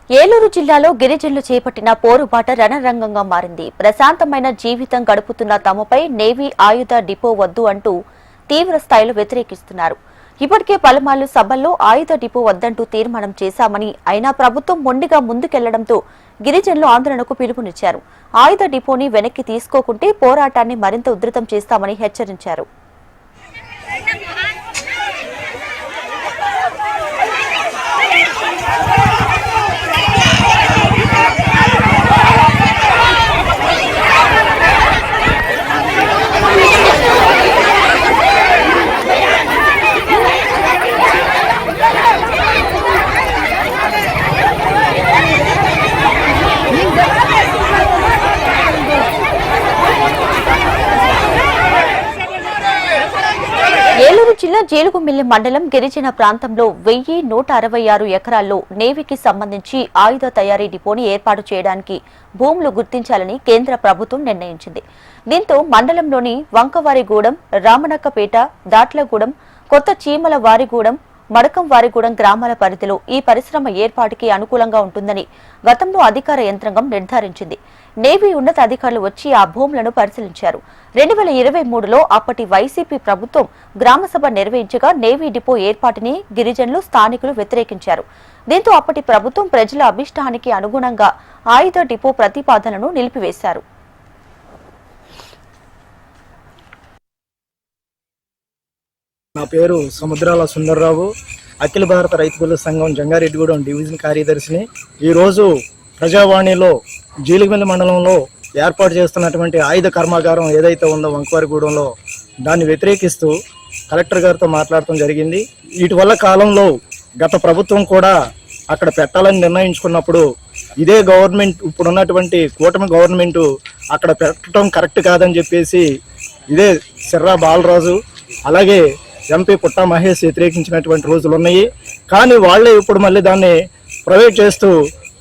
ఏలూరు జిల్లాలో గిరిజనులు చేపట్టిన పోరుబాట రణరంగంగా మారింది. ప్రశాంతమైన జీవితం గడుపుతున్న తమపై నేవీ ఆయుధ డిపో వద్దు అంటూ తీవ్ర స్థాయిలో వ్యతిరేకిస్తున్నారు. ఇప్పటికే పలుమార్లు సభల్లో ఆయుధ డిపో వద్దంటూ తీర్మానం చేశామని, అయినా ప్రభుత్వం మొండిగా ముందుకెళ్లడంతో గిరిజనులు ఆందోళనకు పిలుపునిచ్చారు. ఆయుధ డిపోని వెనక్కి తీసుకోకుంటే పోరాటాన్ని మరింత ఉధృతం చేస్తామని హెచ్చరించారు. ఏలూరు జిల్లా జీలుగుమిల్లి మండలం గిరిజన ప్రాంతంలో 1166 ఎకరాల్లో నేవీకి సంబంధించి ఆయుధ తయారీ డిపోని ఏర్పాటు చేయడానికి భూములు గుర్తించాలని కేంద్ర ప్రభుత్వం నిర్ణయించింది. దీంతో మండలంలోని వంకవారిగూడెం, రామనక్కపేట, దాట్లగూడెం, కొత్త చీమలవారిగూడెం, మడకంవారిగూడెం గ్రామాల పరిధిలో ఈ పరిశ్రమ ఏర్పాటుకి అనుకూలంగా ఉంటుందని గతంలో అధికార యంత్రాంగం నిర్ధారించింది. నేవీ ఉన్నత అధికారులు వచ్చి ఆ భూములను పరిశీలించారు. 2023లో అప్పటి వైసీపీ ప్రభుత్వం గ్రామసభ నిర్వహించగా నేవీ డిపో ఏర్పాటుని గిరిజనులు, స్థానికులు వ్యతిరేకించారు. దీంతో అప్పటి ప్రభుత్వం ప్రజల అభిష్టానికి అనుగుణంగా ఆయుధ డిపో ప్రతిపాదనను నిలిపివేశారు. నా పేరు సముద్రాల సుందర్రావు. అఖిల భారత రైతు కూలీల సంఘం జంగారెడ్డిగూడెం డివిజన్ కార్యదర్శిని. ఈరోజు ప్రజావాణిలో జీలుగుమిల్లి మండలంలో ఏర్పాటు చేస్తున్నటువంటి ఆయుధ కర్మాగారం ఏదైతే ఉందో వంకవారిగూడెంలో, దాన్ని వ్యతిరేకిస్తూ కలెక్టర్ గారితో మాట్లాడటం జరిగింది. ఇటీవల కాలంలో గత ప్రభుత్వం కూడా అక్కడ పెట్టాలని నిర్ణయించుకున్నప్పుడు ఇదే గవర్నమెంట్, ఇప్పుడున్నటువంటి కూటమి గవర్నమెంట్ అక్కడ పెట్టడం కరెక్ట్ కాదని చెప్పేసి ఇదే సిర్రా బాలరాజు, అలాగే ఎంపీ పుట్టా మహేష్ వ్యతిరేకించినటువంటి రోజులు ఉన్నాయి. కానీ వాళ్ళే ఇప్పుడు మళ్ళీ దాన్ని ప్రైవేట్ చేస్తూ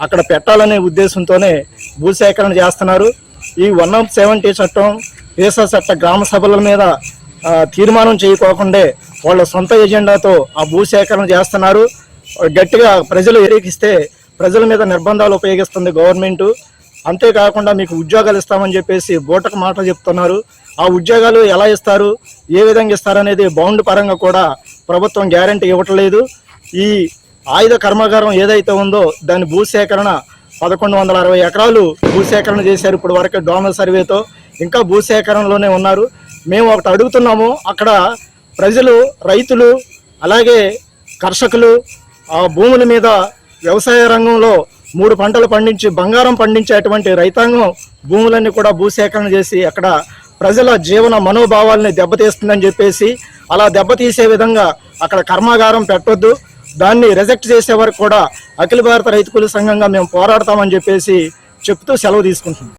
అక్కడ పెట్టాలనే ఉద్దేశంతోనే భూసేకరణ చేస్తున్నారు. ఈ 170 చట్టం, పేసా చట్ట గ్రామ సభల మీద తీర్మానం చేయకోకుండా వాళ్ళ సొంత ఎజెండాతో ఆ భూసేకరణ చేస్తున్నారు. గట్టిగా ప్రజలు వ్యతిరేకిస్తే ప్రజల మీద నిర్బంధాలు ఉపయోగిస్తుంది గవర్నమెంట్. అంతేకాకుండా మీకు ఉద్యోగాలు ఇస్తామని చెప్పేసి బూటకు మాటలు చెప్తున్నారు. ఆ ఉద్యోగాలు ఎలా ఇస్తారు, ఏ విధంగా ఇస్తారనేది బౌండ్ పరంగా కూడా ప్రభుత్వం గ్యారంటీ ఇవ్వట్లేదు. ఈ ఆయుధ కర్మాగారం ఏదైతే ఉందో దాని భూసేకరణ 1160 ఎకరాలు భూసేకరణ చేశారు. ఇప్పుడు వరకు డోనల్ సర్వేతో ఇంకా భూసేకరణలోనే ఉన్నారు. మేము ఒకటి అడుగుతున్నాము, అక్కడ ప్రజలు, రైతులు, అలాగే కర్షకులు ఆ భూముల మీద వ్యవసాయ రంగంలో 3 పంటలు పండించి బంగారం పండించేటువంటి రైతాంగం భూములన్నీ కూడా భూసేకరణ చేసి అక్కడ ప్రజల జీవన మనోభావాలని దెబ్బతీస్తుందని చెప్పేసి, అలా దెబ్బతీసే విధంగా అక్కడ కర్మాగారం పెట్టొద్దు, దాన్ని రిజెక్ట్ చేసే వరకు కూడా అఖిల భారత రైతు కూలీల సంఘంగా మేము పోరాడతామని చెప్పేసి చెప్తూ సెలవు తీసుకుంటున్నాం.